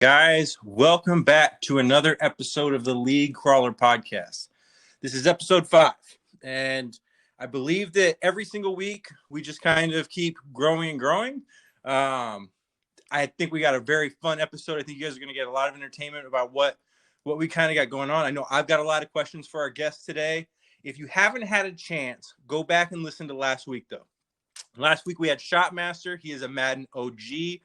Guys, welcome back to another episode of the League Crawler podcast. This is episode 5, and I believe that every single week we just kind of keep growing and growing. I think we got a very fun episode. I think you guys are going to get a lot of entertainment about what we kind of got going on. I know I've got a lot of questions for our guests today. If you haven't had a chance, go back and listen to last week, though. Last week we had Shotmaster. He is a Madden OG.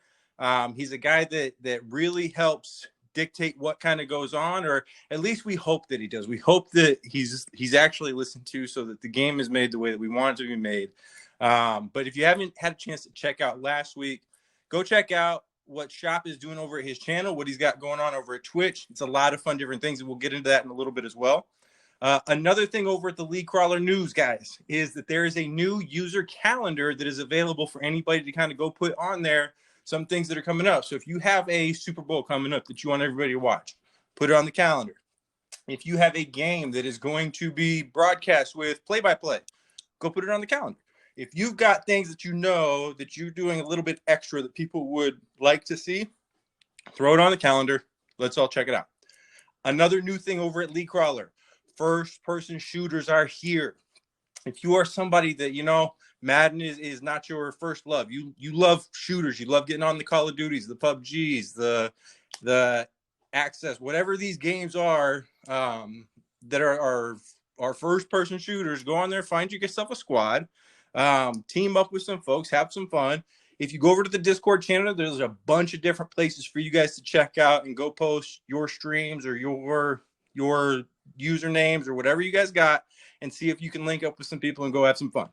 He's a guy that really helps dictate what kind of goes on, or at least we hope that he does. We hope that he's actually listened to so that the game is made the way that we want it to be made. But if you haven't had a chance to check out last week, go check out what Shop is doing over at his channel, what he's got going on over at Twitch. It's a lot of fun, different things, and we'll get into that in a little bit as well. Another thing over at the League Crawler News, guys, is that there is a new user calendar that is available for anybody to kind of go put on there some things that are coming up. So if you have a Super Bowl coming up that you want everybody to watch, put it on the calendar. If you have a game that is going to be broadcast with play-by-play, go put it on the calendar. If you've got things that you know that you're doing a little bit extra that people would like to see, throw it on the calendar. Let's all check it out. Another new thing over at League Crawler, first-person shooters are here. If you are somebody that, you know, Madden is not your first love. You love shooters. You love getting on the Call of Duties, the PUBGs, the Access, whatever these games are that are first-person shooters. Go on there, find yourself a squad, team up with some folks, have some fun. If you go over to the Discord channel, there's a bunch of different places for you guys to check out and go post your streams or your usernames or whatever you guys got and see if you can link up with some people and go have some fun.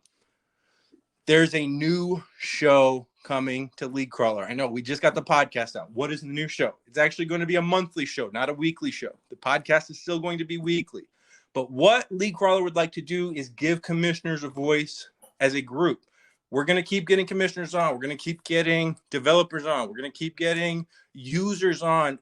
There's a new show coming to League Crawler. I know we just got the podcast out. What is the new show? It's actually going to be a monthly show, not a weekly show. The podcast is still going to be weekly. But what League Crawler would like to do is give commissioners a voice as a group. We're going to keep getting commissioners on. We're going to keep getting developers on. We're going to keep getting users on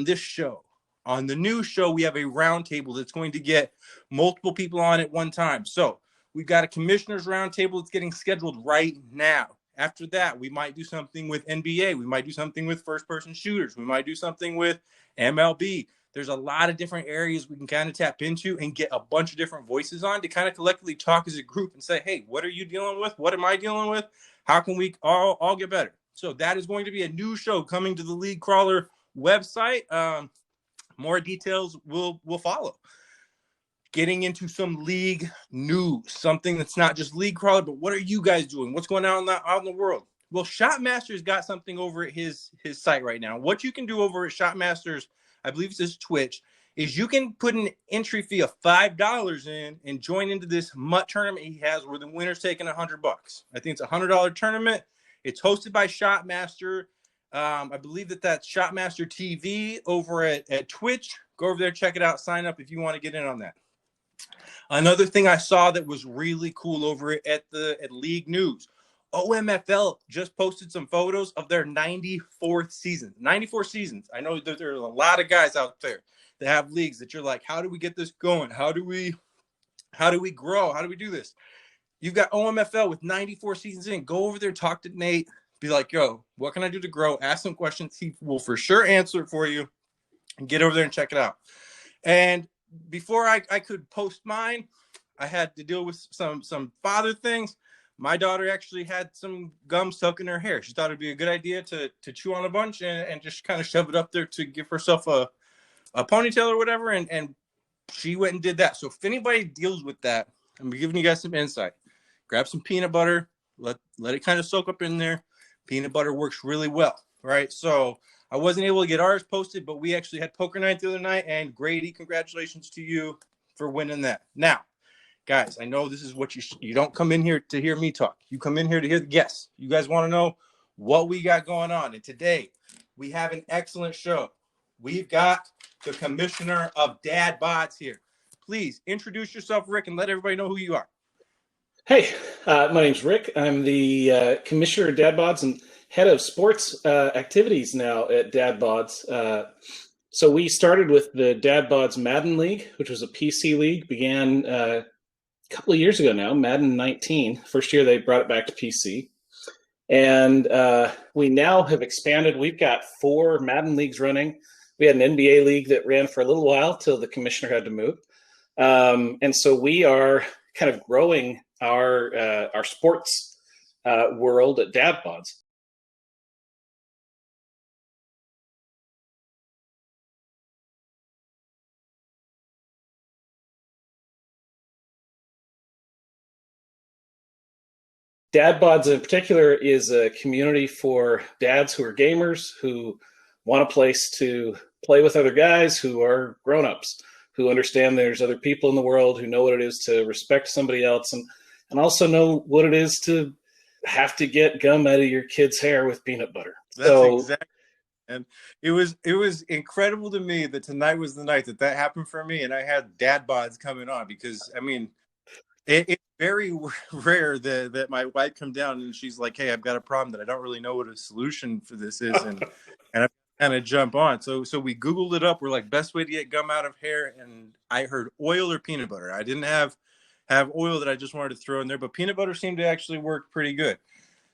this show. On the new show, we have a roundtable that's going to get multiple people on at one time. So we've got a commissioners roundtable that's getting scheduled right now. After that, we might do something with NBA. We might do something with first-person shooters. We might do something with MLB. There's a lot of different areas we can kind of tap into and get a bunch of different voices on to kind of collectively talk as a group and say, hey, what are you dealing with? What am I dealing with? How can we all get better? So that is going to be a new show coming to the League Crawler website. More details will follow. Getting into some league news, something that's not just League Crawler, but what are you guys doing? What's going on out in the world? Well, Shotmaster's got something over at his site right now. What you can do over at Shotmaster's, I believe it's his Twitch, is you can put an entry fee of $5 in and join into this MUT tournament he has where the winner's taking $100. I think it's a $100 tournament. It's hosted by Shotmaster. I believe that's Shotmaster TV over at Twitch. Go over there, check it out, sign up if you want to get in on that. Another thing I saw that was really cool over at League News, OMFL just posted some photos of their 94th season. 94 seasons. I know that there are a lot of guys out there that have leagues that you're like, how do we get this going? How do we grow? How do we do this? You've got OMFL with 94 seasons in. Go over there, talk to Nate, be like, yo, what can I do to grow? Ask some questions. He will for sure answer it for you. And get over there and check it out. And before I could post mine, I had to deal with some father things. My daughter actually had some gum stuck in her hair. She thought it'd be a good idea to chew on a bunch and just kind of shove it up there to give herself a ponytail or whatever. And she went and did that. So if anybody deals with that, I'm giving you guys some insight. Grab some peanut butter. Let it kind of soak up in there. Peanut butter works really well, right? So I wasn't able to get ours posted, but we actually had poker night the other night. And Grady, congratulations to you for winning that. Now, guys, I know this is what you don't come in here to hear me talk. You come in here to hear the guests. You guys want to know what we got going on. And today we have an excellent show. We've got the commissioner of DadBods here. Please introduce yourself, Rick, and let everybody know who you are. Hey, my name's Rick. I'm the commissioner of DadBods and head of sports activities now at DadBods. So we started with the DadBods Madden League, which was a PC league, began a couple of years ago now, Madden 19. First year they brought it back to PC. And we now have expanded. We've got 4 Madden leagues running. We had an NBA league that ran for a little while till the commissioner had to move. And so we are kind of growing our sports world at DadBods. DadBods in particular is a community for dads who are gamers, who want a place to play with other guys who are grown-ups, who understand there's other people in the world, who know what it is to respect somebody else, and also know what it is to have to get gum out of your kid's hair with peanut butter. That's exactly. And it was incredible to me that tonight was the night that happened for me, and I had DadBods coming on, because I mean, it's very rare that my wife come down and she's like, "Hey, I've got a problem that I don't really know what a solution for this is," and I kind of jump on. So we Googled it up. We're like, best way to get gum out of hair, and I heard oil or peanut butter. I didn't have oil that I just wanted to throw in there, but peanut butter seemed to actually work pretty good.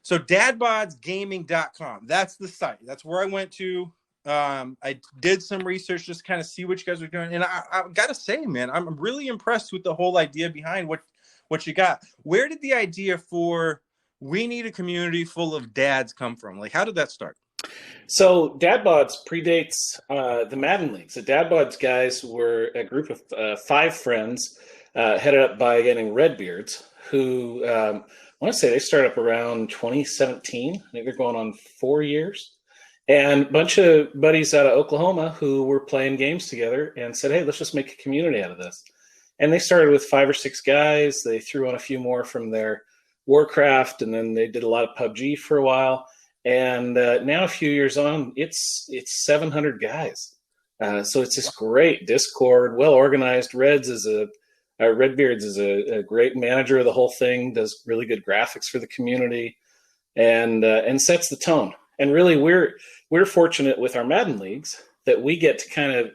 So DadBodsGaming.com, that's the site. That's where I went to. I did some research just kind of see what you guys are doing, and I gotta say, man, I'm really impressed with the whole idea behind what you got. Where did the idea for we need a community full of dads come from? Like, how did that start? So DadBods predates the Madden leagues. The DadBods guys were a group of 5 friends headed up by a guy named Redbeards, who I want to say they started up around 2017. I think they're going on 4 years. And a bunch of buddies out of Oklahoma who were playing games together and said, hey, let's just make a community out of this. And they started with 5 or 6 guys. They threw on a few more from their Warcraft, and then they did a lot of PUBG for a while. And now a few years on, it's 700 guys. So it's this great Discord, well organized. Redbeards is a great manager of the whole thing. Does really good graphics for the community, and sets the tone. And really, we're fortunate with our Madden leagues that we get to kind of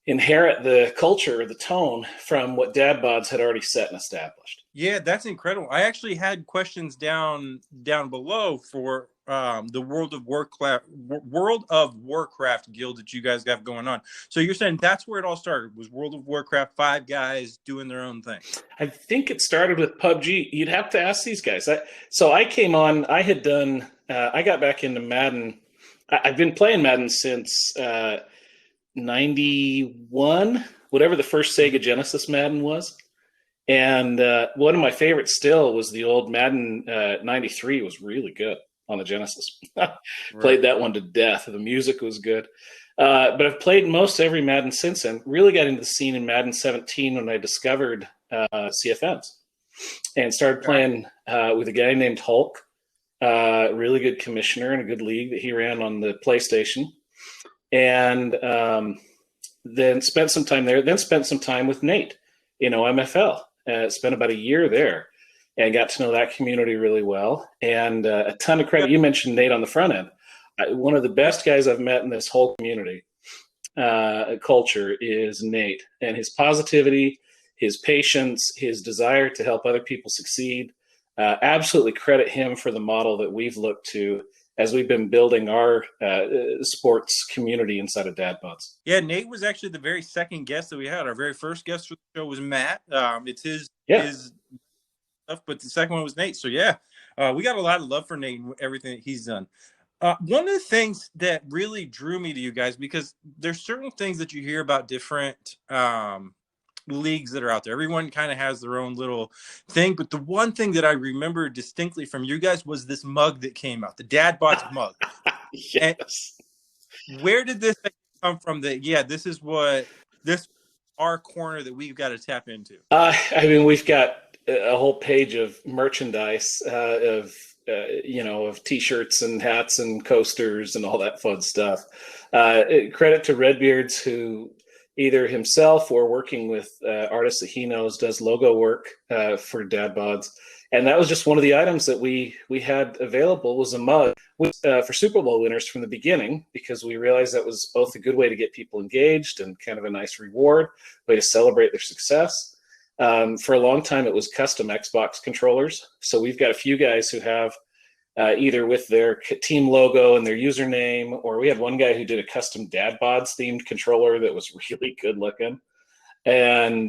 inherit the culture, the tone from what DadBods had already set and established. Yeah, that's incredible. I actually had questions down below for the World of Warcraft guild that you guys got going on. So you're saying that's where it all started, was World of Warcraft, 5 guys doing their own thing? I think it started with PUBG. You'd have to ask these guys. So I came on, I had done, I got back into Madden. I've been playing Madden since 91, whatever the first Sega Genesis Madden was. And one of my favorites still was the old Madden 93. Was really good on the Genesis. Played that one to death. The music was good. But I've played most every Madden since then. Really got into the scene in Madden 17 when I discovered CFMs and started playing with a guy named Hulk. Really good commissioner in a good league that he ran on the PlayStation. And then spent some time there. Then spent some time with Nate, MFL. Spent about a year there and got to know that community really well. And a ton of credit. You mentioned Nate on the front end. One of the best guys I've met in this whole community culture is Nate. And his positivity, his patience, his desire to help other people succeed. Absolutely credit him for the model that we've looked to as we've been building our sports community inside of DadBods. Yeah, Nate was actually the very second guest that we had. Our very first guest for the show was Matt. It's his stuff, but the second one was Nate. So yeah, we got a lot of love for Nate and everything that he's done. One of the things that really drew me to you guys, because there's certain things that you hear about different leagues that are out there. Everyone kind of has their own little thing, but the one thing that I remember distinctly from you guys was this mug that came out, the DadBods mug. Yes. And where did this come from? This is our corner that we've got to tap into. We've got a whole page of merchandise of T-shirts and hats and coasters and all that fun stuff. Credit to Redbeards, who either himself or working with artists that he knows does logo work for DadBods. And that was just one of the items that we had available, was a mug for Super Bowl winners from the beginning, because we realized that was both a good way to get people engaged and kind of a nice reward, way to celebrate their success. For a long time, it was custom Xbox controllers. So we've got a few guys who have either with their team logo and their username, or we had one guy who did a custom DadBods themed controller that was really good looking. And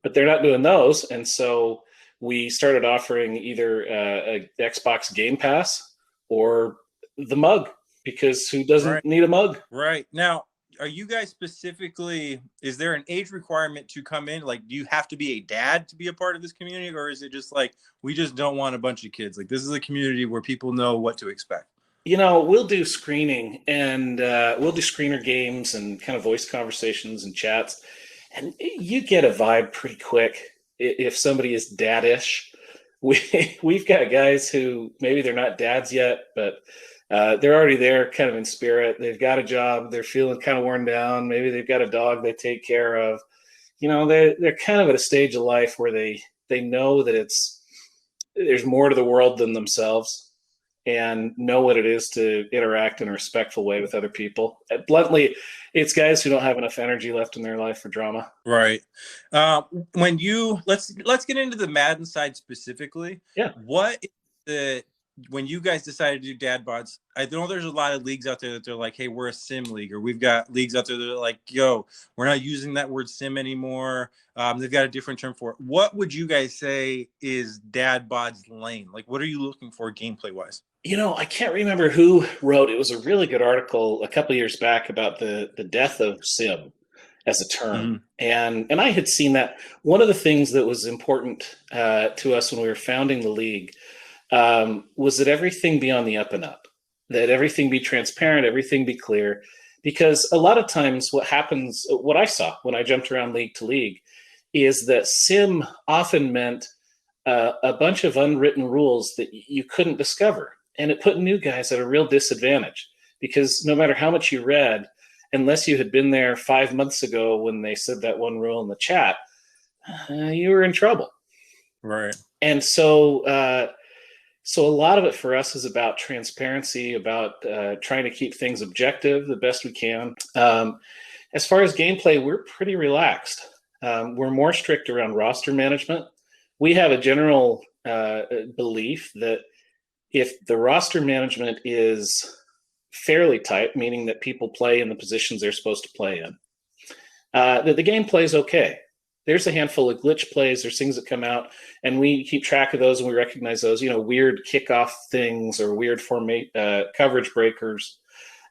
but they're not doing those, and so we started offering either a Xbox Game Pass or the mug, because who doesn't need a mug? Right. Now, are you guys specifically, is there an age requirement to come in? Like, do you have to be a dad to be a part of this community? Or is it just like, we just don't want a bunch of kids? Like, this is a community where people know what to expect. You know, we'll do screening, and we'll do screener games and kind of voice conversations and chats. And you get a vibe pretty quick if somebody is dadish. We've got guys who maybe they're not dads yet, but they're already there kind of in spirit. They've got a job. They're feeling kind of worn down. Maybe they've got a dog they take care of. You know, they're kind of at a stage of life where they know that there's more to the world than themselves, and know what it is to interact in a respectful way with other people. Bluntly, it's guys who don't have enough energy left in their life for drama. Right. When you let's get into the Madden side specifically. Yeah. When you guys decided to do DadBods, I know there's a lot of leagues out there that they're like, hey, we're a sim league, or we've got leagues out there that are like, yo, we're not using that word sim anymore. They've got a different term for it. What would you guys say is Bodz Lane? Like, what are you looking for gameplay wise? You know, I can't remember who wrote, it was a really good article a couple of years back about the death of sim as a term. Mm-hmm. And I had seen that. One of the things that was important to us when we were founding the league was that everything be on the up and up, that everything be transparent, everything be clear. Because a lot of times what happens, what I saw when I jumped around league to league, is that sim often meant a bunch of unwritten rules that you couldn't discover. And it put new guys at a real disadvantage, because no matter how much you read, unless you had been there 5 months ago when they said that one rule in the chat, you were in trouble. Right. And so a lot of it for us is about transparency, about trying to keep things objective the best we can. As far as gameplay, we're pretty relaxed. We're more strict around roster management. We have a general belief that if the roster management is fairly tight, meaning that people play in the positions they're supposed to play in, that the game plays okay. There's a handful of glitch plays. There's things that come out, and we keep track of those, and we recognize those, you know, weird kickoff things or weird coverage breakers,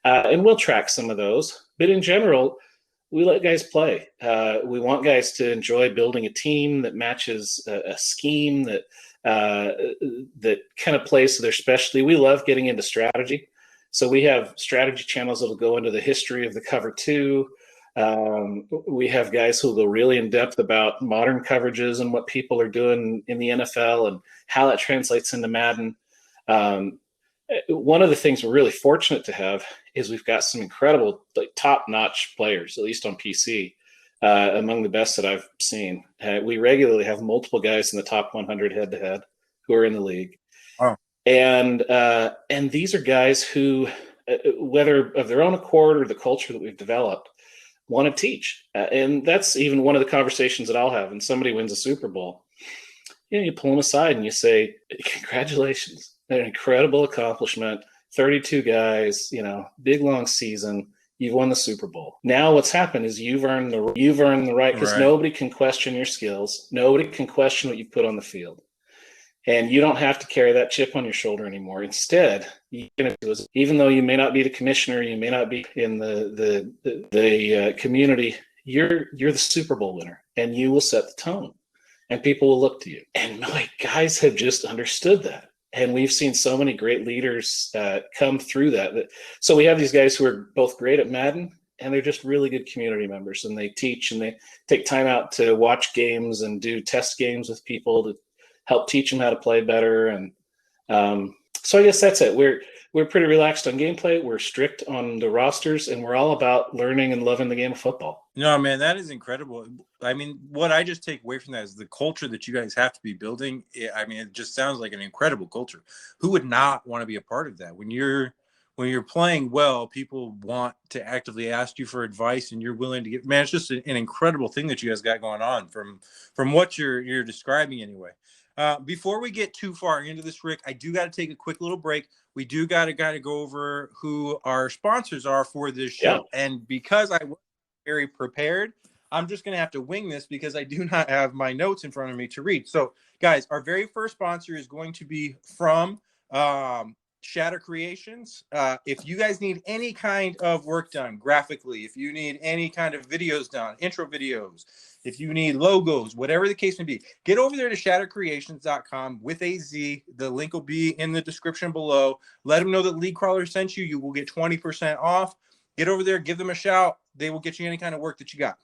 and we'll track some of those. But in general, we let guys play. We want guys to enjoy building a team that matches a scheme that kind of plays to their specialty. We love getting into strategy. So we have strategy channels that'll go into the history of the cover two. We have guys who will go really in depth about modern coverages and what people are doing in the NFL and how that translates into Madden. One of the things we're really fortunate to have is we've got some incredible, like, top-notch players, at least on PC, among the best that I've seen. We regularly have multiple guys in the top 100 head-to-head who are in the league. Wow. And these are guys who, whether of their own accord or the culture that we've developed, want to teach. And that's even one of the conversations that I'll have when somebody wins a Super Bowl. You know, you pull them aside and you say, congratulations, an incredible accomplishment, 32 guys, you know, big long season, you've won the Super Bowl. Now what's happened is you've earned the right, because nobody can question your skills. Nobody can question what you put on the field. And you don't have to carry that chip on your shoulder anymore. Instead, even though you may not be the commissioner, you may not be in the community, you're the Super Bowl winner, and you will set the tone, and people will look to you. And my guys have just understood that. And we've seen so many great leaders come through that. So we have these guys who are both great at Madden, and they're just really good community members, and they teach, and they take time out to watch games and do test games with people to help teach them how to play better. And so I guess that's it. We're pretty relaxed on gameplay. We're strict on the rosters, and we're all about learning and loving the game of football. No, man, that is incredible. I mean, what I just take away from that is the culture that you guys have to be building. I mean, it just sounds like an incredible culture. Who would not want to be a part of that? When you're playing well, people want to actively ask you for advice, and you're willing to give. Man, it's just an incredible thing that you guys got going on from what you're describing anyway. Before we get too far into this, Rick, I do got to take a quick little break. We do got to go over who our sponsors are for this show. Yeah. And because I was very prepared, I'm just going to have to wing this because I do not have my notes in front of me to read. So, guys, our very first sponsor is going to be from Shatter Creations. If you guys need any kind of work done graphically, if you need any kind of videos done, intro videos, if you need logos, whatever the case may be, get over there to shattercreations.com with a Z. The link will be in the description below. Let them know that League Crawler sent you. You will get 20% off. Get over there, give them a shout. They will get you any kind of work that you got.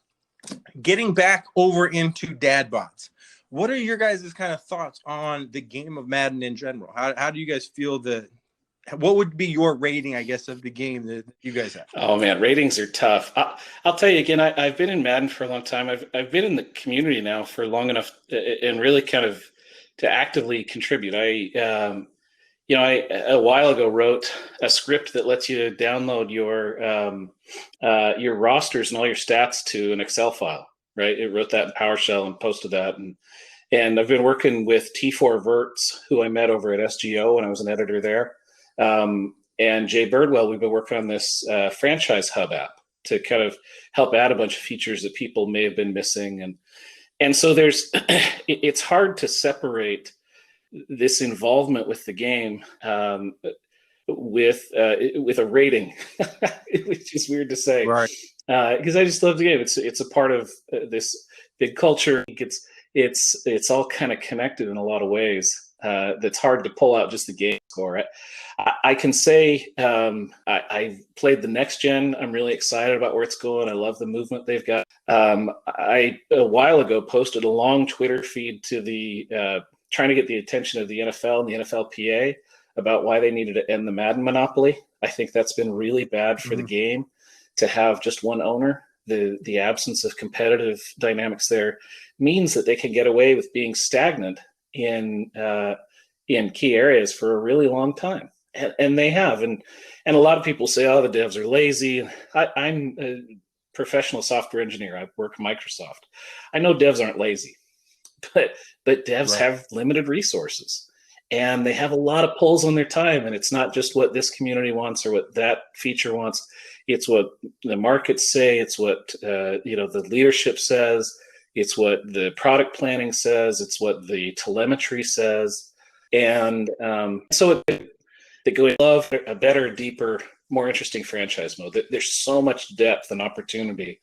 Getting back over into DadBods. What are your guys' kind of thoughts on the game of Madden in general? How do you guys feel what would be your rating, I guess, of the game that you guys have? Oh man, ratings are tough. I'll tell you again. I've been in Madden for a long time. I've been in the community now for long enough, and really kind of to actively contribute. I a while ago wrote a script that lets you download your rosters and all your stats to an Excel file. Right, it wrote that in PowerShell and posted that, and I've been working with T4 Verts, who I met over at SGO when I was an editor there. And Jay Birdwell, we've been working on this franchise hub app to kind of help add a bunch of features that people may have been missing. And so it's hard to separate this involvement with the game with a rating, which is weird to say, right? Because I just love the game. It's a part of this big culture. It's all kind of connected in a lot of ways. That's hard to pull out just the game score. I can say I played the next gen. I'm really excited about where it's going. I love the movement they've got. I a while ago posted a long Twitter feed to the trying to get the attention of the NFL and the NFLPA about why they needed to end the Madden monopoly. I think that's been really bad for the game to have just one owner. The absence of competitive dynamics there means that they can get away with being stagnant in key areas for a really long time, and they have. And a lot of people say, "Oh, the devs are lazy." I'm a professional software engineer. I work at Microsoft. I know devs aren't lazy, but devs have limited resources, and they have a lot of pulls on their time. And it's not just what this community wants or what that feature wants. It's what the markets say. It's what the leadership says. It's what the product planning says. It's what the telemetry says. And so they go, love a better, deeper, more interesting franchise mode. There's so much depth and opportunity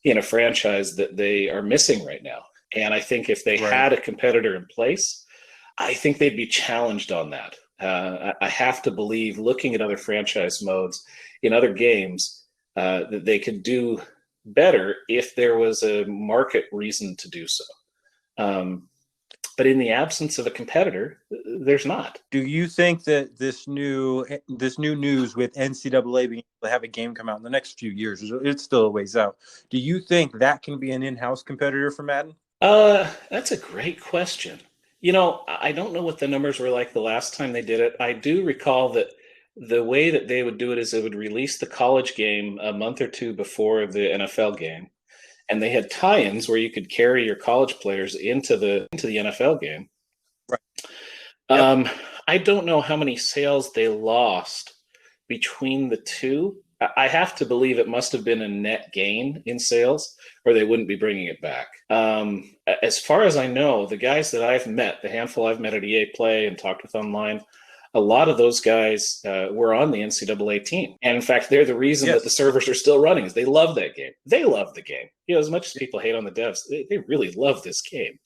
in a franchise that they are missing right now. And I think if they had a competitor in place, I think they'd be challenged on that. I have to believe, looking at other franchise modes in other games, that they could do better if there was a market reason to do so. But in the absence of a competitor, there's not. Do you think that this new news with NCAA being able to have a game come out in the next few years, it's still a ways out, do you think that can be an in-house competitor for Madden? That's a great question. I don't know what the numbers were like the last time they did it. I do recall that the way that they would do it is they would release the college game a month or two before the NFL game. And they had tie-ins where you could carry your college players into the NFL game. Right. I don't know how many sales they lost between the two. I have to believe it must have been a net gain in sales, or they wouldn't be bringing it back. As far as I know, the guys that I've met, the handful I've met at EA Play and talked with online, a lot of those guys were on the NCAA team. And in fact, they're the reason that the servers are still running, is they love that game. They love the game. As much as people hate on the devs, they really love this game.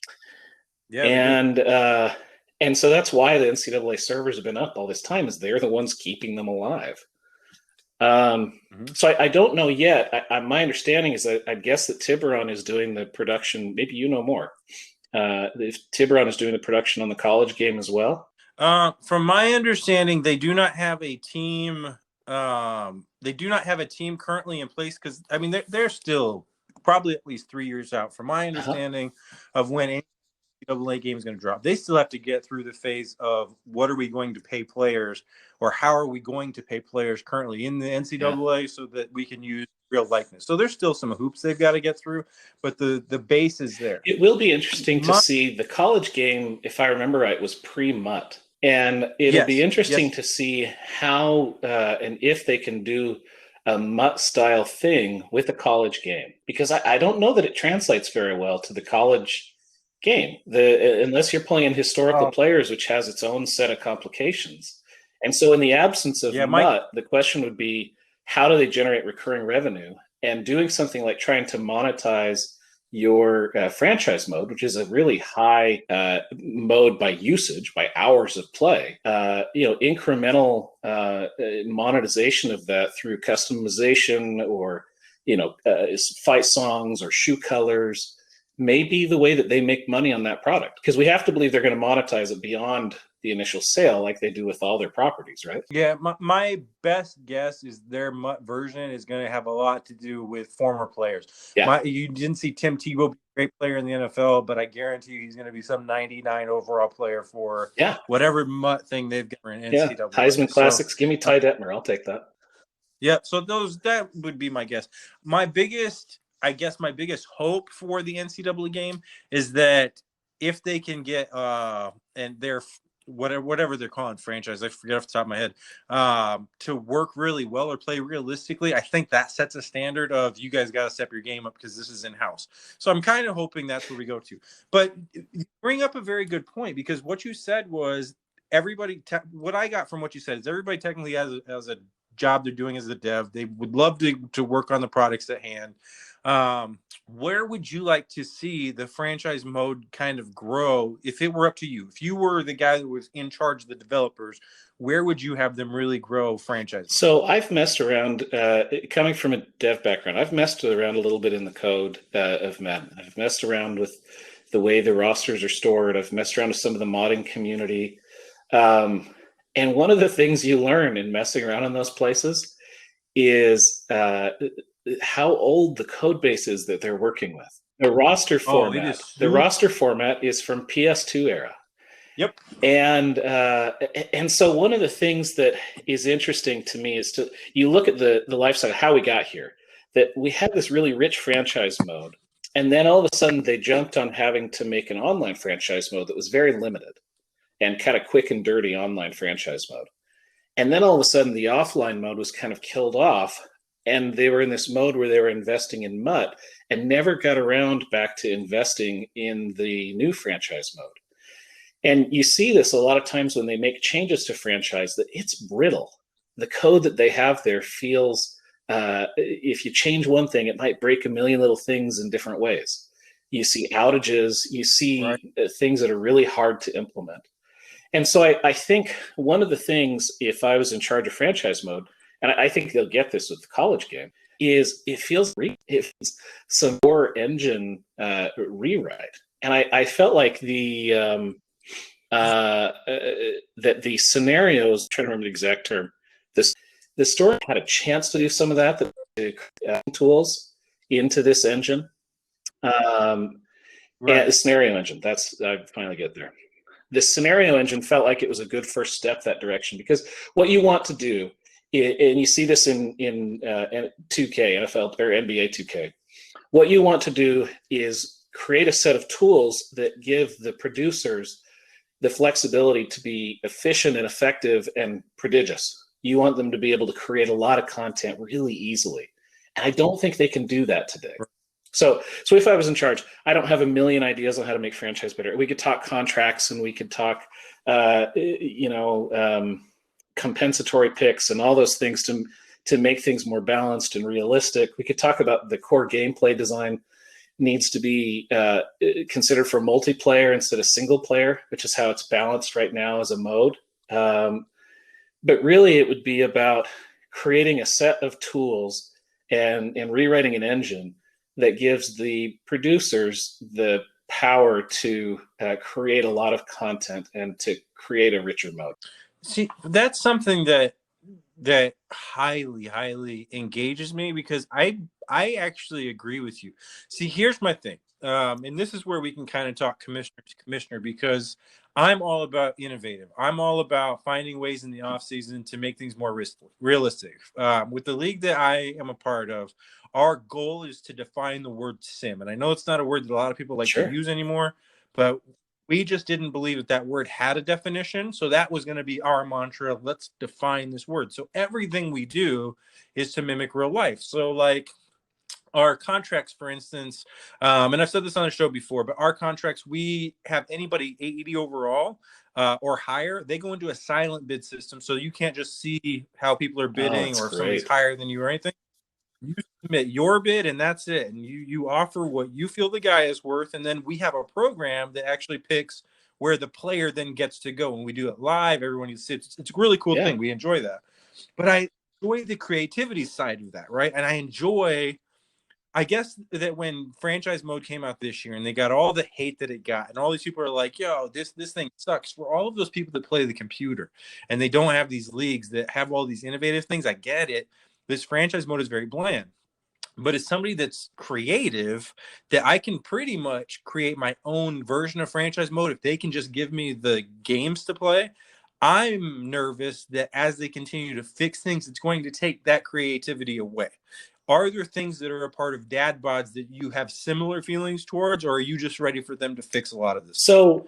Yeah. And so that's why the NCAA servers have been up all this time, is they're the ones keeping them alive. So I don't know yet. My understanding is that I guess that Tiburon is doing the production. Maybe you know more. If Tiburon is doing the production on the college game as well. From my understanding, they do not have a team. They do not have a team currently in place because they're still probably at least 3 years out. From my understanding of when NCAA game is going to drop, they still have to get through the phase of what are we going to pay players, or how are we going to pay players currently in the NCAA so that we can use real likeness. So there's still some hoops they've got to get through, but the base is there. It will be interesting to see the college game. If I remember right, was pre-MUT, and it'll be interesting to see how and if they can do a MUT style thing with a college game, because I don't know that it translates very well to the college game, unless you're playing historical players, which has its own set of complications. And so in the absence of MUT, the question would be, how do they generate recurring revenue? And doing something like trying to monetize your franchise mode, which is a really high mode by usage, by hours of play, incremental monetization of that through customization or, fight songs or shoe colors, may be the way that they make money on that product. Because we have to believe they're going to monetize it beyond the initial sale like they do with all their properties, right? Yeah, my best guess is their MUT version is going to have a lot to do with former players. Yeah. You didn't see Tim Tebow be a great player in the NFL, but I guarantee you he's going to be some 99 overall player for whatever MUT thing they've got in NCAA. Yeah, Heisman Classics. Give me Ty Detmer. I'll take that. Yeah, so that would be my guess. My biggest hope for the NCAA game is that if they can get and their whatever they're calling franchise, I forget off the top of my head, to work really well or play realistically, I think that sets a standard of you guys got to step your game up because this is in-house. So I'm kind of hoping that's where we go to. But you bring up a very good point, because what you said was what I got from what you said is everybody technically has a job they're doing as a dev. They would love to work on the products at hand. Where would you like to see the franchise mode kind of grow if it were up to you? If you were the guy that was in charge of the developers, where would you have them really grow franchise? So I've messed around, coming from a dev background, I've messed around a little bit in the code of Madden. I've messed around with the way the rosters are stored. I've messed around with some of the modding community. And one of the things you learn in messing around in those places is how old the code base is that they're working with. The roster format. The roster format is from PS2 era. Yep. And so one of the things that is interesting to me is you look at the life cycle, how we got here, that we had this really rich franchise mode, and then all of a sudden they jumped on having to make an online franchise mode that was very limited and kind of quick and dirty online franchise mode. And then all of a sudden the offline mode was kind of killed off, and they were in this mode where they were investing in MUT and never got around back to investing in the new franchise mode. And you see this a lot of times when they make changes to franchise, that it's brittle. The code that they have there feels, if you change one thing, it might break a million little things in different ways. You see outages, you see things that are really hard to implement. And so I think one of the things, if I was in charge of franchise mode, and I think they'll get this with the college game, is it feels some core engine rewrite. And I felt like that the scenarios, I'm trying to remember the exact term, the story had a chance to do some of that, tools into this engine. And the scenario engine, I finally get there. The scenario engine felt like it was a good first step that direction, because what you want to do, and you see this in 2K, NFL or NBA 2K, what you want to do is create a set of tools that give the producers the flexibility to be efficient and effective and prodigious. You want them to be able to create a lot of content really easily. And I don't think they can do that today. So if I was in charge, I don't have a million ideas on how to make franchise better. We could talk contracts, and we could talk, compensatory picks and all those things to make things more balanced and realistic. We could talk about the core gameplay design needs to be considered for multiplayer instead of single player, which is how it's balanced right now as a mode. But really, it would be about creating a set of tools and rewriting an engine that gives the producers the power to create a lot of content and to create a richer mode. See, that's something that highly engages me, because I I actually agree with you. See, here's my thing. And this is where we can kind of talk commissioner to commissioner, because I'm all about innovative. I'm all about finding ways in the off season to make things more realistic. With the league that I am a part of, our goal is to define the word sim. And I know it's not a word that a lot of people like to use anymore, but we just didn't believe that that word had a definition. So that was going to be our mantra. Let's define this word. So everything we do is to mimic real life. So like our contracts, for instance, and I've said this on the show before, but our contracts, we have anybody 80 overall or higher, they go into a silent bid system. So you can't just see how people are bidding or if somebody's higher than you or anything. You submit your bid and that's it. And you offer what you feel the guy is worth. And then we have a program that actually picks where the player then gets to go. And we do it live. Everyone sits. It's a really cool thing. We enjoy that. But I enjoy the creativity side of that, right? And I enjoy, I guess, that when franchise mode came out this year and they got all the hate that it got, and all these people are like, yo, this thing sucks. For all of those people that play the computer and they don't have these leagues that have all these innovative things, I get it. This franchise mode is very bland. But as somebody that's creative, that I can pretty much create my own version of franchise mode if they can just give me the games to play. I'm nervous that as they continue to fix things, it's going to take that creativity away. Are there things that are a part of DadBods that you have similar feelings towards, or are you just ready for them to fix a lot of this? So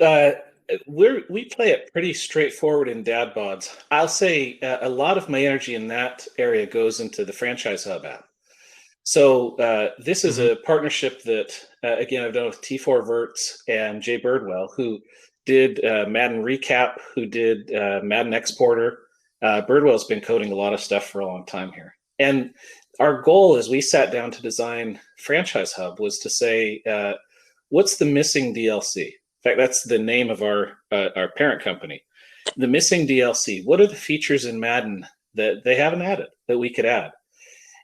we play it pretty straightforward in DadBods. I'll say a lot of my energy in that area goes into the Franchise Hub app. So this is a partnership that, again, I've done with T4 Verts and Jay Birdwell, who did Madden Recap, who did Madden Exporter. Birdwell's been coding a lot of stuff for a long time here. And our goal as we sat down to design Franchise Hub was to say, what's the missing DLC? In fact, that's the name of our parent company. The missing DLC. What are the features in Madden that they haven't added that we could add?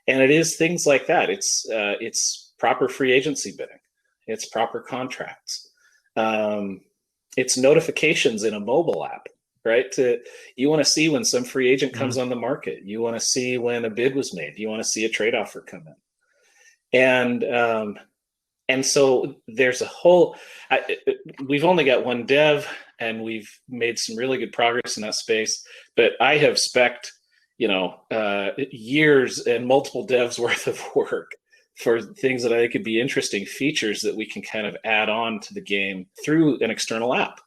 And it is things like that. It's proper free agency bidding. It's proper contracts. It's notifications in a mobile app, right? You want to see when some free agent comes on the market. You want to see when a bid was made. You want to see a trade offer come in. And so there's a whole, we've only got one dev and we've made some really good progress in that space, but I have spec'd, years and multiple devs worth of work for things that I think could be interesting features that we can kind of add on to the game through an external app.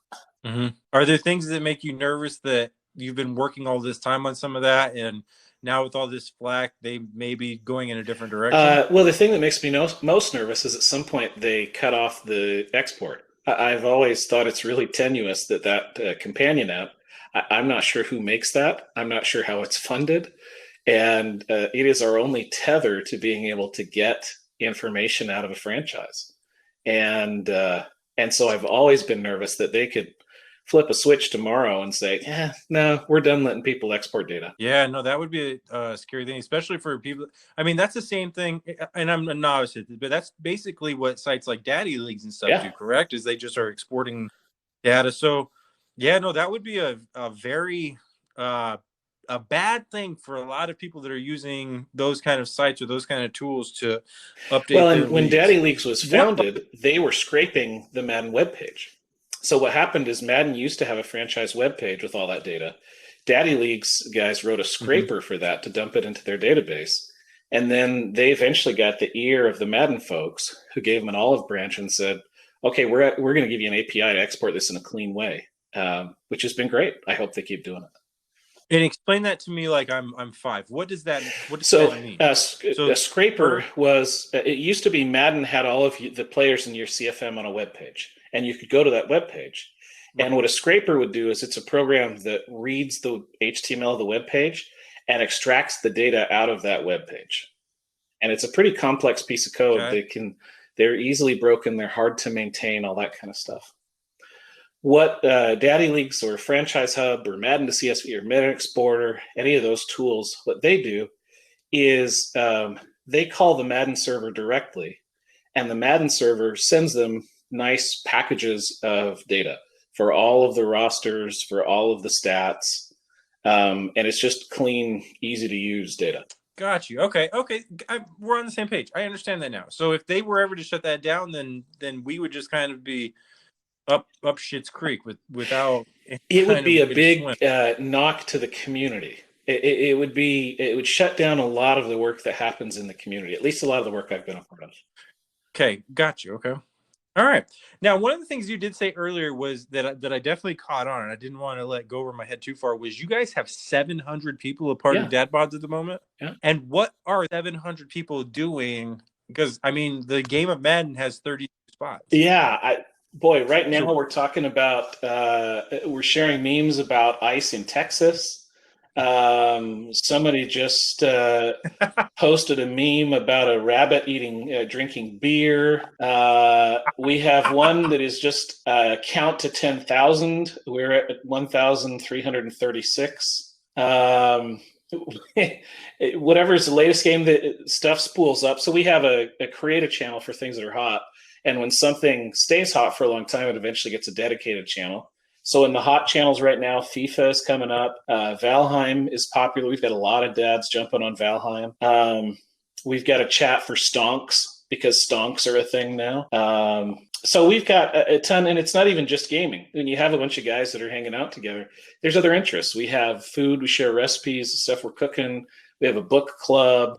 Are there things that make you nervous that you've been working all this time on some of that, and now with all this flack, they may be going in a different direction? Well, the thing that makes me most nervous is at some point they cut off the export. I've always thought it's really tenuous that companion app, I'm not sure who makes that. I'm not sure how it's funded. And it is our only tether to being able to get information out of a franchise. And so I've always been nervous that they could flip a switch tomorrow and say, no, we're done letting people export data. Yeah, no, that would be a scary thing, especially for people. I mean, that's the same thing, and I'm a novice at this, but that's basically what sites like Daddy Leagues and stuff do, correct? Is they just are exporting data. So, yeah, no, that would be a very a bad thing for a lot of people that are using those kind of sites or those kind of tools to update. Well, and when Daddy Leagues was founded, they were scraping the Madden webpage. So what happened is Madden used to have a franchise webpage with all that data. Daddy Leagues guys wrote a scraper for that to dump it into their database. And then they eventually got the ear of the Madden folks who gave them an olive branch and said, okay, we're going to give you an API to export this in a clean way, which has been great. I hope they keep doing it. And explain that to me like I'm 5. What does that mean? A scraper was, it used to be Madden had all of the players in your CFM on a web page, and you could go to that web page. Right. And what a scraper would do is it's a program that reads the HTML of the web page and extracts the data out of that web page. And it's a pretty complex piece of code. Okay. They're easily broken. They're hard to maintain, all that kind of stuff. What Daddy Leagues or Franchise Hub or Madden to CSV or Madden Exporter, any of those tools, what they do is they call the Madden server directly, and the Madden server sends them nice packages of data for all of the rosters, for all of the stats, and it's just clean, easy to use data. Got you. Okay. We're on the same page. I understand that now. So if they were ever to shut that down, then we would just kind of be up Shit's Creek without any It would kind of be a way to swim. big knock to the community. It would shut down a lot of the work that happens in the community. At least a lot of the work I've been a part of. Okay, got you. Okay. All right. Now, one of the things you did say earlier was that I definitely caught on, and I didn't want to let go over my head too far, was you guys have 700 people a part of DadBods at the moment? Yeah. And what are 700 people doing? Because, I mean, the game of Madden has 30 spots. Yeah. Right now we're talking about, we're sharing memes about ice in Texas. Somebody just posted a meme about a rabbit drinking beer. We have one that is just count to 10,000. We're at 1,336. Whatever's the latest game, that stuff spools up. So we have a creative channel for things that are hot. And when something stays hot for a long time, it eventually gets a dedicated channel. So in the hot channels right now, FIFA is coming up. Valheim is popular. We've got a lot of dads jumping on Valheim. We've got a chat for stonks because stonks are a thing now. So we've got a ton, and it's not even just gaming. When you have a bunch of guys that are hanging out together, there's other interests. We have food. We share recipes, stuff we're cooking. We have a book club.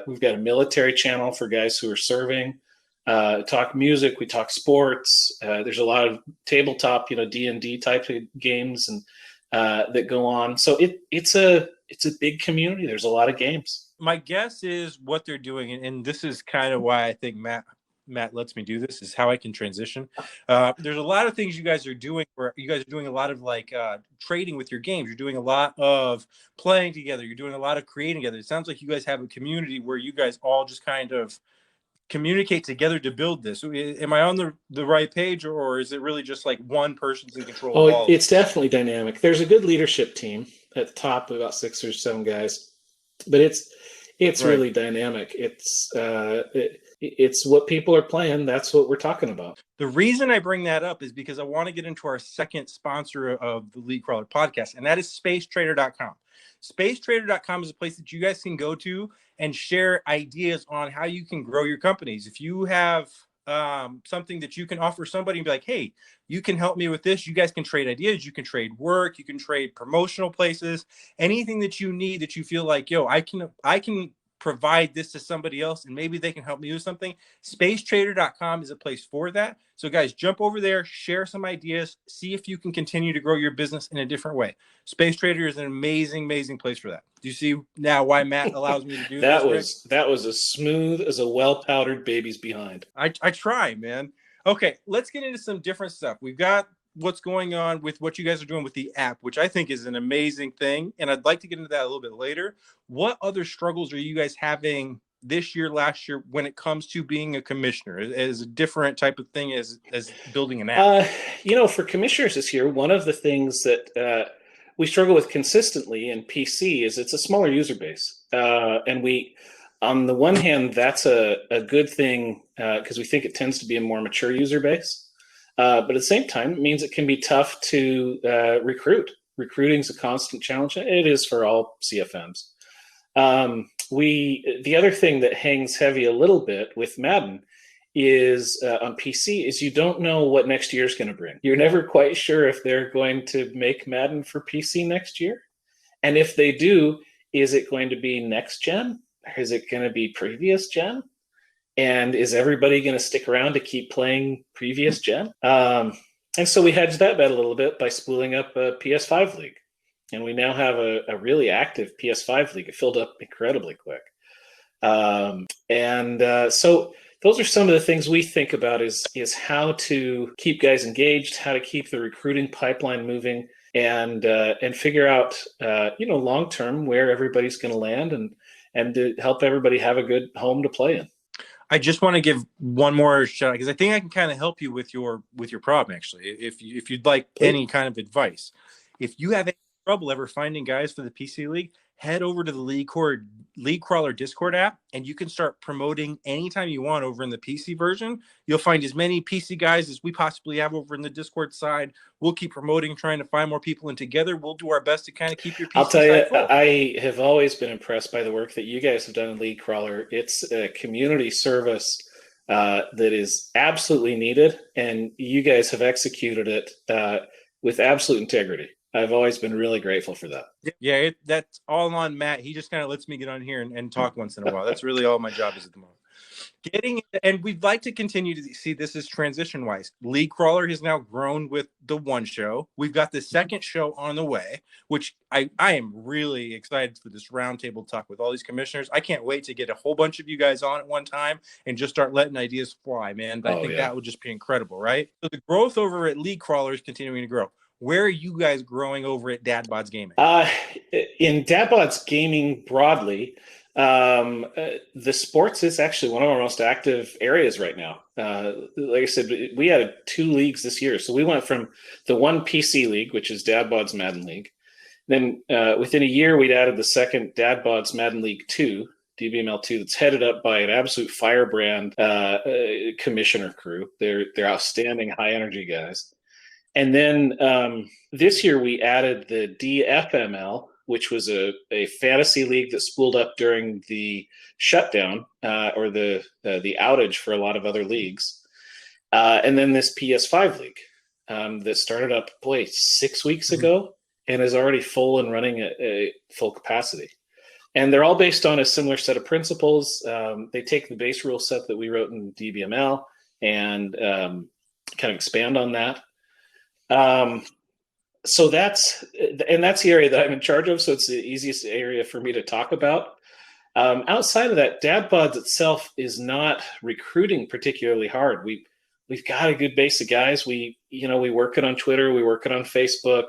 We've got a military channel for guys who are serving. Talk music, we talk sports. There's a lot of tabletop, D&D type of games and that go on. So it's a big community. There's a lot of games. My guess is what they're doing, and this is kind of why I think Matt lets me do this, is how I can transition. There's a lot of things you guys are doing where you guys are doing a lot of trading with your games. You're doing a lot of playing together. You're doing a lot of creating together. It sounds like you guys have a community where you guys all just kind of communicate together to build this. Am I on the right page, or is it really just like one person's in control of all? It's definitely dynamic. There's a good leadership team at the top, about 6 or 7 guys, but it's right. Really dynamic. It's what people are playing. That's what we're talking about. The reason I bring that up is because I want to get into our second sponsor of the League Crawler podcast, and that is SpaceTradr.com. SpaceTradr.com is a place that you guys can go to and share ideas on how you can grow your companies. If you have something that you can offer somebody and be like, hey, you can help me with this. You guys can trade ideas. You can trade work. You can trade promotional places. Anything that you need that you feel like, yo, I can provide this to somebody else and maybe they can help me with something. SpaceTradr.com is a place for that. So guys, jump over there, share some ideas, see if you can continue to grow your business in a different way. SpaceTradr is an amazing place for that. Do you see now why Matt allows me to do this? That was as smooth as a well-powdered baby's behind. I try, man. Okay, let's get into some different stuff. We've got what's going on with what you guys are doing with the app, which I think is an amazing thing. And I'd like to get into that a little bit later. What other struggles are you guys having this year, last year, when it comes to being a commissioner as a different type of thing as building an app? For commissioners this year, one of the things that we struggle with consistently in PC is it's a smaller user base. And we, on the one hand, that's a good thing because we think it tends to be a more mature user base. But at the same time, it means it can be tough to recruit. Recruiting is a constant challenge. It is for all CFMs. The other thing that hangs heavy a little bit with Madden is on PC is you don't know what next year is going to bring. You're never quite sure if they're going to make Madden for PC next year. And if they do, is it going to be next gen? Or is it going to be previous gen? And is everybody going to stick around to keep playing previous gen? And so we hedged that bet a little bit by spooling up a PS5 league. And we now have a really active PS5 league. It filled up incredibly quick. So those are some of the things we think about is how to keep guys engaged, how to keep the recruiting pipeline moving, and figure out, long-term where everybody's going to land and to help everybody have a good home to play in. I just want to give one more shout out because I think I can kind of help you with your problem, actually, if you'd like any kind of advice. If you have any trouble ever finding guys for the PC League, head over to the League Crawler Discord app, and you can start promoting anytime you want over in the PC version. You'll find as many PC guys as we possibly have over in the Discord side. We'll keep promoting, trying to find more people, and together we'll do our best to kind of keep your PC I'll tell you, full. I have always been impressed by the work that you guys have done in League Crawler. It's a community service that is absolutely needed, and you guys have executed it with absolute integrity. I've always been really grateful for that. Yeah, that's all on Matt. He just kind of lets me get on here and talk once in a while. That's really all my job is at the moment. And we'd like to continue to see this as transition wise. League Crawler has now grown with the one show. We've got the second show on the way, which I am really excited for this roundtable talk with all these commissioners. I can't wait to get a whole bunch of you guys on at one time and just start letting ideas fly, man. I think that would just be incredible, right? So the growth over at League Crawler is continuing to grow. Where are you guys growing over at DadBodsGaming? In DadBodsGaming broadly, the sports is actually one of our most active areas right now. Like I said, we added 2 leagues this year. So we went from the one PC league, which is DadBods Madden League. Then within a year, we'd added the second DadBods Madden League 2, DBML 2, that's headed up by an absolute firebrand commissioner crew. They're outstanding, high energy guys. And then this year we added the DFML, which was a fantasy league that spooled up during the shutdown or the outage for a lot of other leagues. And then this PS5 league that started up, 6 weeks ago and is already full and running at full capacity. And they're all based on a similar set of principles. They take the base rule set that we wrote in DBML and kind of expand on that. So that's the area that I'm in charge of. So it's the easiest area for me to talk about. Outside of that, DadBods itself is not recruiting particularly hard. We've got a good base of guys. We work it on Twitter, we work it on Facebook,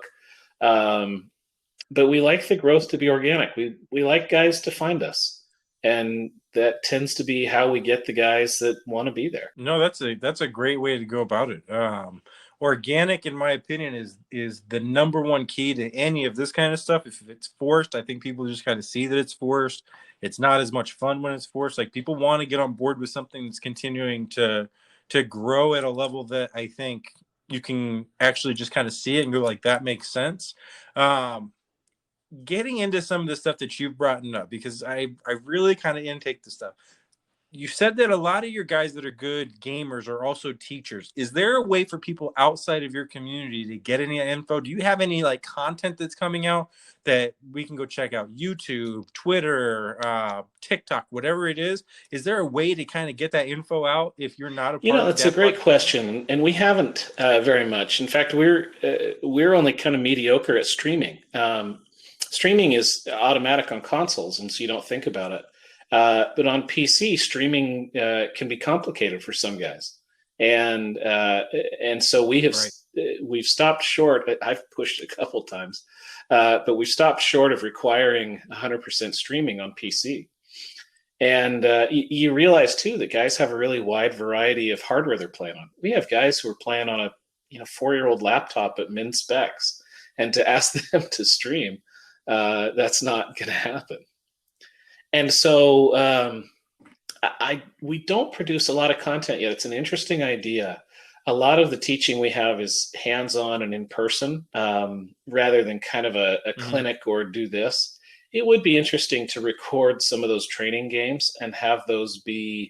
but we like the growth to be organic. We like guys to find us, and that tends to be how we get the guys that want to be there. No, that's a great way to go about it. Organic, in my opinion, is the number one key to any of this kind of stuff. If it's forced, I think people just kind of see that it's forced. It's not as much fun when it's forced. Like, people want to get on board with something that's continuing to grow at a level that I think you can actually just kind of see it and go like, that makes sense. Getting into some of the stuff that you've brought up, because I really kind of intake the stuff. You said that a lot of your guys that are good gamers are also teachers. Is there a way for people outside of your community to get any info? Do you have any like content that's coming out that we can go check out? YouTube, Twitter, TikTok, whatever it is. Is there a way to kind of get that info out if you're not a part of that's a great question, and we haven't very much. In fact, we're only kind of mediocre at streaming. Streaming is automatic on consoles, and so you don't think about it. But on PC, streaming can be complicated for some guys, and so we've stopped short. I've pushed a couple times, but we've stopped short of requiring 100% streaming on PC. And you realize too that guys have a really wide variety of hardware they're playing on. We have guys who are playing on a 4-year-old laptop at min specs, and to ask them to stream, that's not going to happen. And so we don't produce a lot of content yet. It's an interesting idea. A lot of the teaching we have is hands-on and in person, rather than kind of a clinic or do this. It would be interesting to record some of those training games and have those be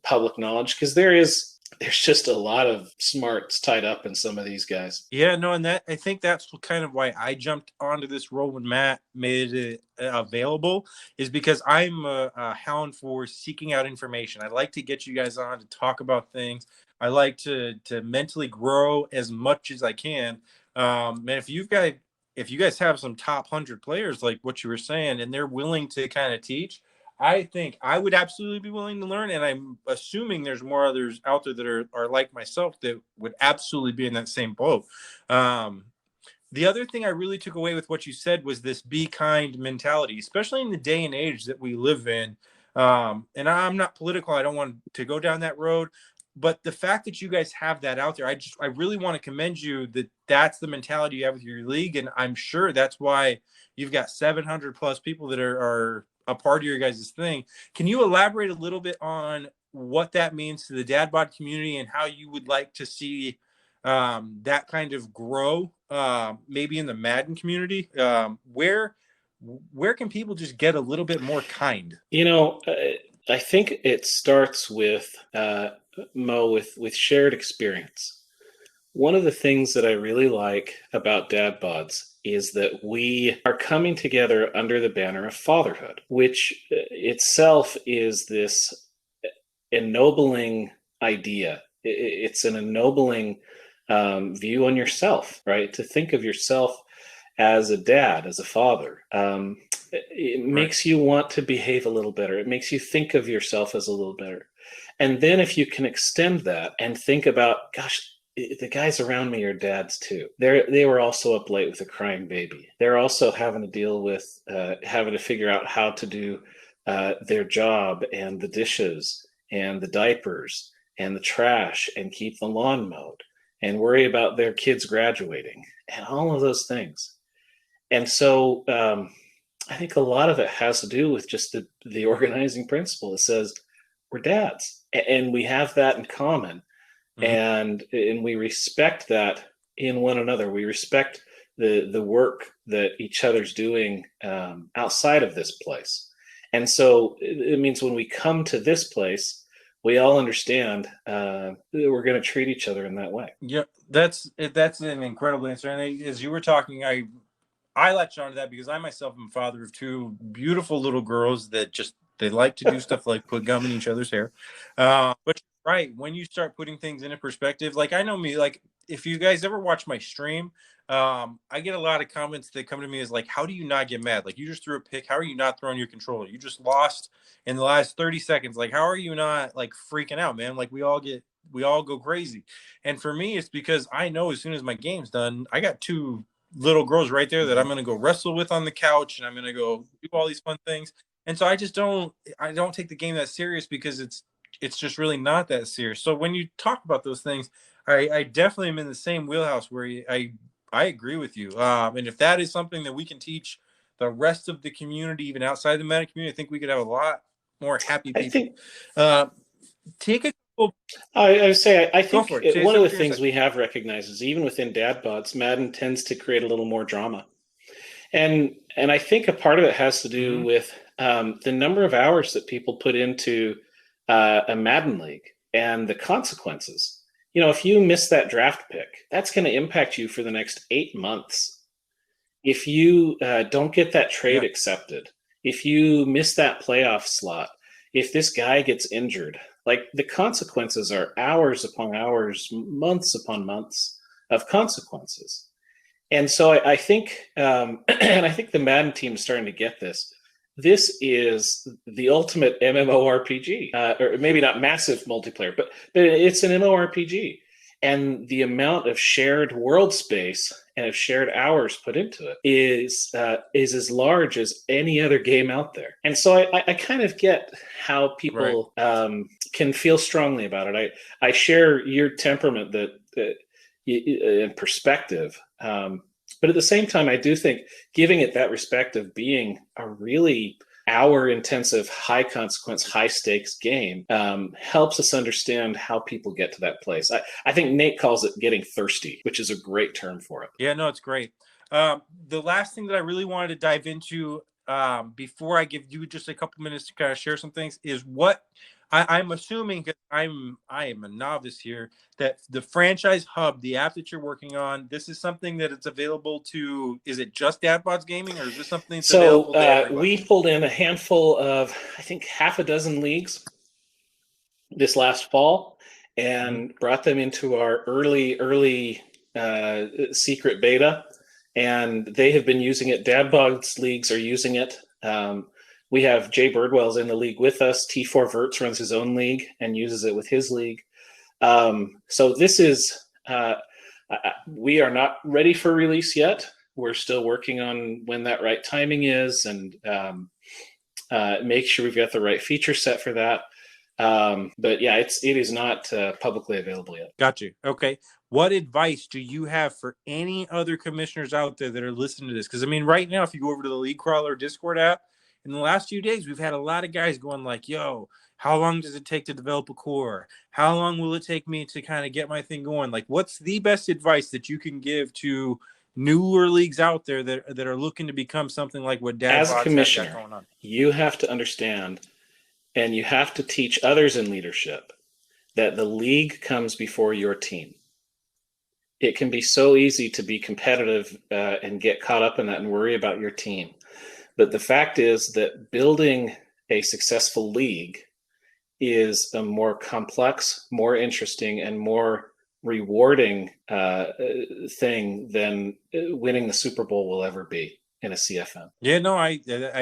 public knowledge, because there's just a lot of smarts tied up in some of these guys. Yeah, no, and I think that's kind of why I jumped onto this role when Matt made it available, is because I'm a hound for seeking out information. I like to get you guys on to talk about things. I like to mentally grow as much as I can. Man, if you guys have some top 100 players like what you were saying, and they're willing to kind of teach, I think I would absolutely be willing to learn, and I'm assuming there's more others out there that are like myself that would absolutely be in that same boat. The other thing I really took away with what you said was this be kind mentality, especially in the day and age that we live in. And I'm not political. I don't want to go down that road. But the fact that you guys have that out there, I really want to commend you that that's the mentality you have with your league. And I'm sure that's why you've got 700 plus people that are a part of your guys' thing. Can you elaborate a little bit on what that means to the DadBod community and how you would like to see that kind of grow, maybe in the Madden community? Where can people just get a little bit more kind? I think it starts with Mo, with shared experience. One of the things that I really like about DadBods is that we are coming together under the banner of fatherhood, which itself is this ennobling idea. It's an ennobling view on yourself, right? To think of yourself as a dad, as a father. It makes you want to behave a little better. It makes you think of yourself as a little better. And then if you can extend that and think about, gosh, the guys around me are dads too. They were also up late with a crying baby. They're also having to deal with having to figure out how to do their job and the dishes and the diapers and the trash and keep the lawn mowed and worry about their kids graduating and all of those things. And so I think a lot of it has to do with just the organizing principle. It says we're dads and we have that in common. And we respect that in one another. We respect the work that each other's doing outside of this place. And so it means when we come to this place, we all understand that we're going to treat each other in that way. Yeah, that's an incredible answer. And as you were talking, I latched onto that because I myself am a father of two beautiful little girls that they like to do stuff like put gum in each other's hair. But right, when you start putting things into perspective, like I know me, like if you guys ever watch my stream, I get a lot of comments that come to me as like, how do you not get mad? Like you just threw a pick. How are you not throwing your controller? You just lost in the last 30 seconds. Like, how are you not like freaking out, man? Like we all go crazy. And for me, it's because I know as soon as my game's done, I got two little girls right there that I'm going to go wrestle with on the couch and I'm going to go do all these fun things. And so I don't take the game that serious because it's just really not that serious. So when you talk about those things, I definitely am in the same wheelhouse where I agree with you. And if that is something that we can teach the rest of the community, even outside the Madden community, I think we could have a lot more happy people. I think take a couple. I think one of the things we have recognized is even within DadBods, Madden tends to create a little more drama. And I think a part of it has to do with the number of hours that people put into a Madden league and the consequences. If you miss that draft pick, that's going to impact you for the next 8 months. If you don't get that trade accepted, if you miss that playoff slot, if this guy gets injured, like the consequences are hours upon hours, months upon months of consequences. And so I think, and I think the Madden team is starting to get this. This is the ultimate MMORPG, or maybe not massive multiplayer, but it's an MMORPG. And the amount of shared world space and of shared hours put into it is as large as any other game out there. And so I kind of get how people can feel strongly about it. I share your temperament and perspective. But at the same time, I do think giving it that respect of being a really hour-intensive, high-consequence, high-stakes game helps us understand how people get to that place. I think Nate calls it getting thirsty, which is a great term for it. Yeah, no, it's great. The last thing that I really wanted to dive into before I give you just a couple minutes to kind of share some things is what I'm assuming, because I am a novice here, that the franchise hub, the app that you're working on, this is something that it's available to. Is it just DadBodsGaming, or is this something that's available to everybody? We pulled in a handful of, I think, half a dozen leagues this last fall and brought them into our early secret beta, and they have been using it. DadBods leagues are using it. We have Jay Birdwell's in the league with us. T4 Verts runs his own league and uses it with his league. So this is, we are not ready for release yet. We're still working on when that right timing is and make sure we've got the right feature set for that. But yeah, it is not publicly available yet. Got you. Okay. What advice do you have for any other commissioners out there that are listening to this? Because I mean, right now, if you go over to the League Crawler Discord app, in the last few days, we've had a lot of guys going like, "Yo, how long does it take to develop a core? How long will it take me to kind of get my thing going?" Like, what's the best advice that you can give to newer leagues out there that are looking to become something like what DadBods As a commissioner, has got going on? You have to understand, and you have to teach others in leadership, that the league comes before your team. It can be so easy to be competitive and get caught up in that and worry about your team. But the fact is that building a successful league is a more complex, more interesting, and more rewarding thing than winning the Super Bowl will ever be in a CFM. Yeah, no, I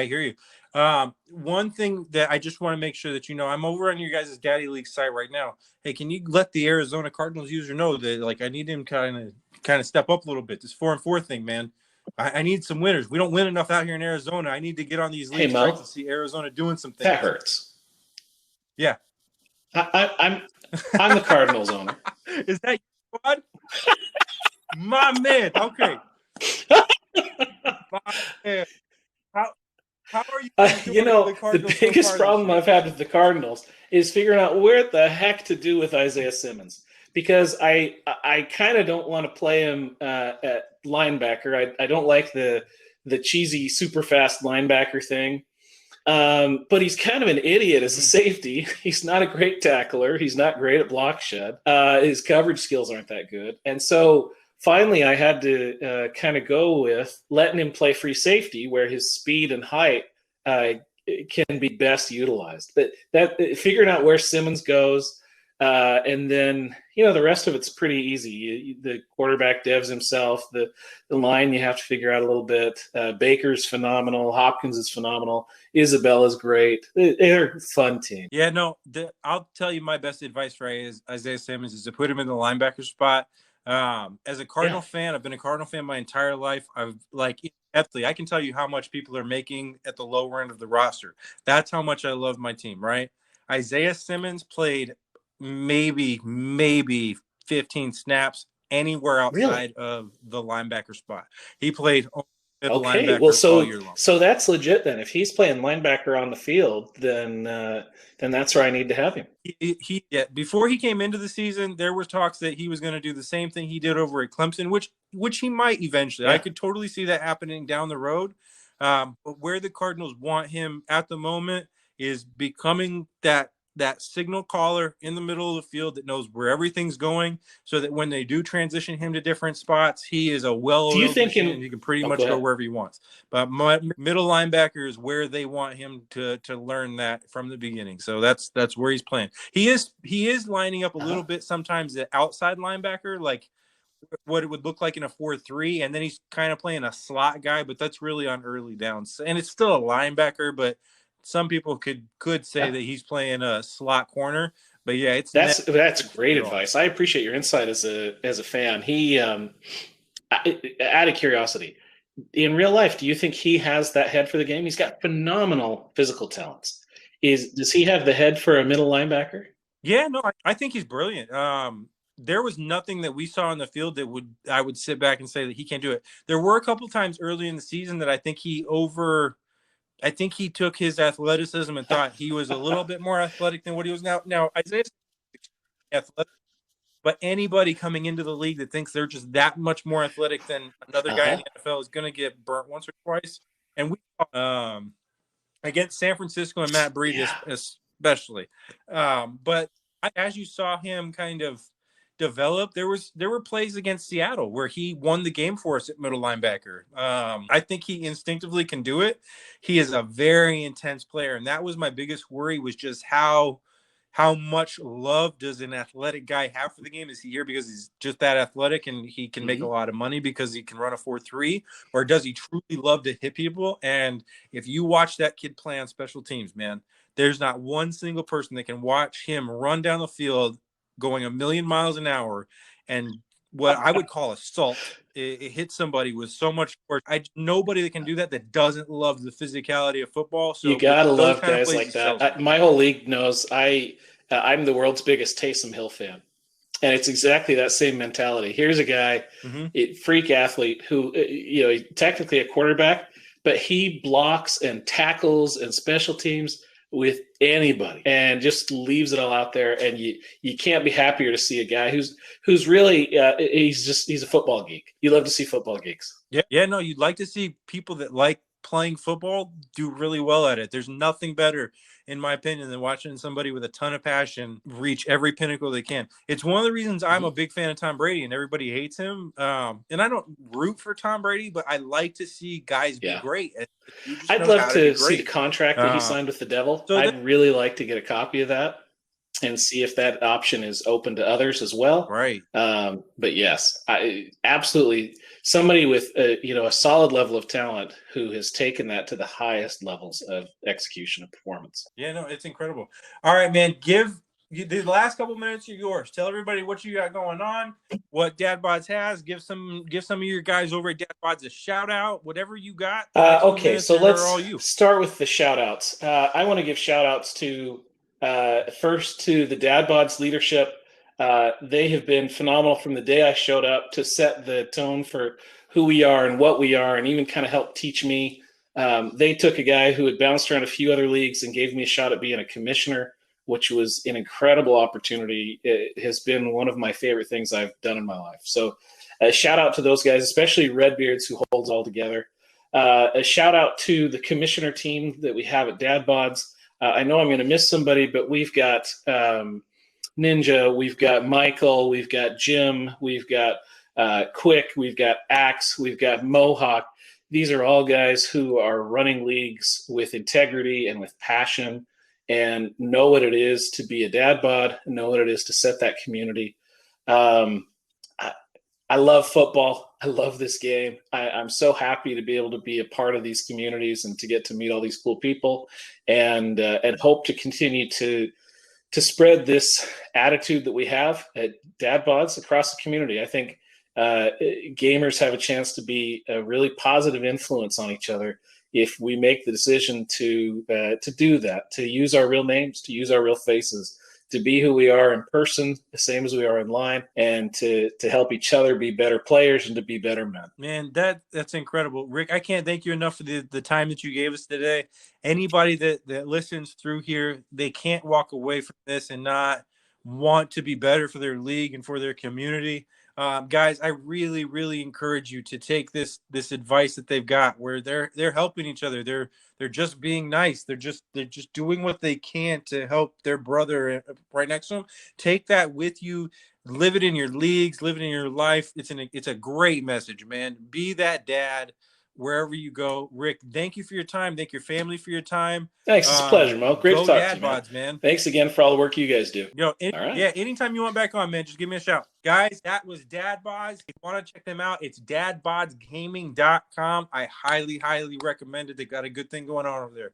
hear you. One thing that I just want to make sure that you know, I'm over on your guys' Daddy League site right now. Hey, can you let the Arizona Cardinals user know that like I need him kind of step up a little bit? This 4-4 thing, man. I need some winners. We don't win enough out here in Arizona. I need to get on these league sites and see Arizona doing some things. That hurts. Yeah, I'm the Cardinals owner. Is that your squad? My man. Okay. My man. How are you? The biggest problem I've had with the Cardinals is figuring out where the heck to do with Isaiah Simmons, because I kind of don't want to play him at linebacker. I don't like the cheesy, super fast linebacker thing. But he's kind of an idiot as a safety. He's not a great tackler. He's not great at block shed. His coverage skills aren't that good. And so finally I had to kind of go with letting him play free safety where his speed and height can be best utilized. But that figuring out where Simmons goes, and then, the rest of it's pretty easy. The quarterback devs himself, the line you have to figure out a little bit. Baker's phenomenal. Hopkins is phenomenal. Isabella's great. They're a fun team. Yeah, no, I'll tell you my best advice for Isaiah Simmons is to put him in the linebacker spot. As a Cardinal fan, I've been a Cardinal fan my entire life. I can tell you how much people are making at the lower end of the roster. That's how much I love my team, right? Isaiah Simmons played maybe 15 snaps anywhere outside of the linebacker spot. He played middle linebacker all year long. So that's legit then. If he's playing linebacker on the field, then that's where I need to have him. Before he came into the season, there was talks that he was going to do the same thing he did over at Clemson, which he might eventually. Yeah. I could totally see that happening down the road. But where the Cardinals want him at the moment is becoming that signal caller in the middle of the field that knows where everything's going, so that when they do transition him to different spots, he is a well-oiled machine and he can pretty much go wherever he wants. But my middle linebacker is where they want him to learn that from the beginning. So that's where he's playing. He is lining up a little bit sometimes the outside linebacker, like what it would look like in a 4-3, and then he's kind of playing a slot guy, but that's really on early downs. And it's still a linebacker, but some people could say that he's playing a slot corner, but yeah, that's great advice. I appreciate your insight as a fan. He, out of curiosity, in real life, do you think he has that head for the game? He's got phenomenal physical talents. Does he have the head for a middle linebacker? Yeah, no, I think he's brilliant. There was nothing that we saw on the field that I would sit back and say that he can't do it. There were a couple times early in the season that I think he took his athleticism and thought he was a little bit more athletic than what he was now. Now, Isaiah's athletic, but anybody coming into the league that thinks they're just that much more athletic than another guy in the NFL is going to get burnt once or twice. And we against San Francisco and Matt Breida especially. But as you saw him kind of develop, there were plays against Seattle where he won the game for us at middle linebacker. I think he instinctively can do it. He is a very intense player, and that was my biggest worry, was just how much love does an athletic guy have for the game? Is he here because he's just that athletic and he can make a lot of money because he can run a 4-3, or does he truly love to hit people? And if you watch that kid play on special teams, man, there's not one single person that can watch him run down the field going 1,000,000 miles an hour and what I would call assault. It hit somebody with so much force. Nobody that can do that doesn't love the physicality of football. So You gotta those love kind of guys plays, like that. My whole league knows I'm the world's biggest Taysom Hill fan, and it's exactly that same mentality. Here's a guy, freak athlete who he's technically a quarterback, but he blocks and tackles and special teams with anybody and just leaves it all out there. And you can't be happier to see a guy who's really he's a football geek. You love to see football geeks. Yeah, no, you'd like to see people that like playing football do really well at it. There's nothing better, in my opinion, than watching somebody with a ton of passion reach every pinnacle they can. It's one of the reasons I'm a big fan of Tom Brady, and everybody hates him. And I don't root for Tom Brady, but I like to see guys be great. I'd love to see the contract that he signed with the Devil. So I'd really like to get a copy of that and see if that option is open to others as well. Right. But yes, absolutely. Somebody with a solid level of talent who has taken that to the highest levels of execution and performance. Yeah, no, it's incredible. All right, man. The last couple minutes are yours. Tell everybody what you got going on, what DadBods has. Give some of your guys over at DadBods a shout out. Whatever you got. Okay, so let's start with the shout outs. I want to give shout outs to first to the DadBods leadership. They have been phenomenal from the day I showed up to set the tone for who we are and what we are, and even kind of help teach me. They took a guy who had bounced around a few other leagues and gave me a shot at being a commissioner, which was an incredible opportunity. It has been one of my favorite things I've done in my life. So a shout out to those guys, especially Redbeards, who holds it all together. A shout out to the commissioner team that we have at DadBods. I know I'm going to miss somebody, but we've got Ninja, we've got Michael, we've got Jim, we've got Quick, we've got Axe, we've got Mohawk. These are all guys who are running leagues with integrity and with passion and know what it is to be a DadBod, know what it is to set that community. I love football. I love this game. I'm so happy to be able to be a part of these communities and to get to meet all these cool people, and hope to continue to spread this attitude that we have at DadBods across the community. I think gamers have a chance to be a really positive influence on each other if we make the decision to do that, to use our real names, to use our real faces, to be who we are in person, the same as we are online, and to help each other be better players and to be better men. Man, that's incredible. Rick, I can't thank you enough for the time that you gave us today. Anybody that listens through here, they can't walk away from this and not want to be better for their league and for their community. Guys, I really, really encourage you to take this advice that they've got, where they're helping each other. They're just being nice. They're just doing what they can to help their brother right next to them. Take that with you. Live it in your leagues. Live it in your life. It's a great message, man. Be that dad wherever you go. Rick, thank you for your time. Thank your family for your time. Thanks. It's a pleasure, Mo. Great to talk to you, man. Thanks again for all the work you guys do. All right. Yeah, anytime you want back on, man, just give me a shout. Guys, that was DadBods. If you want to check them out, it's DadBodsGaming.com. I highly, highly recommend it. They got a good thing going on over there.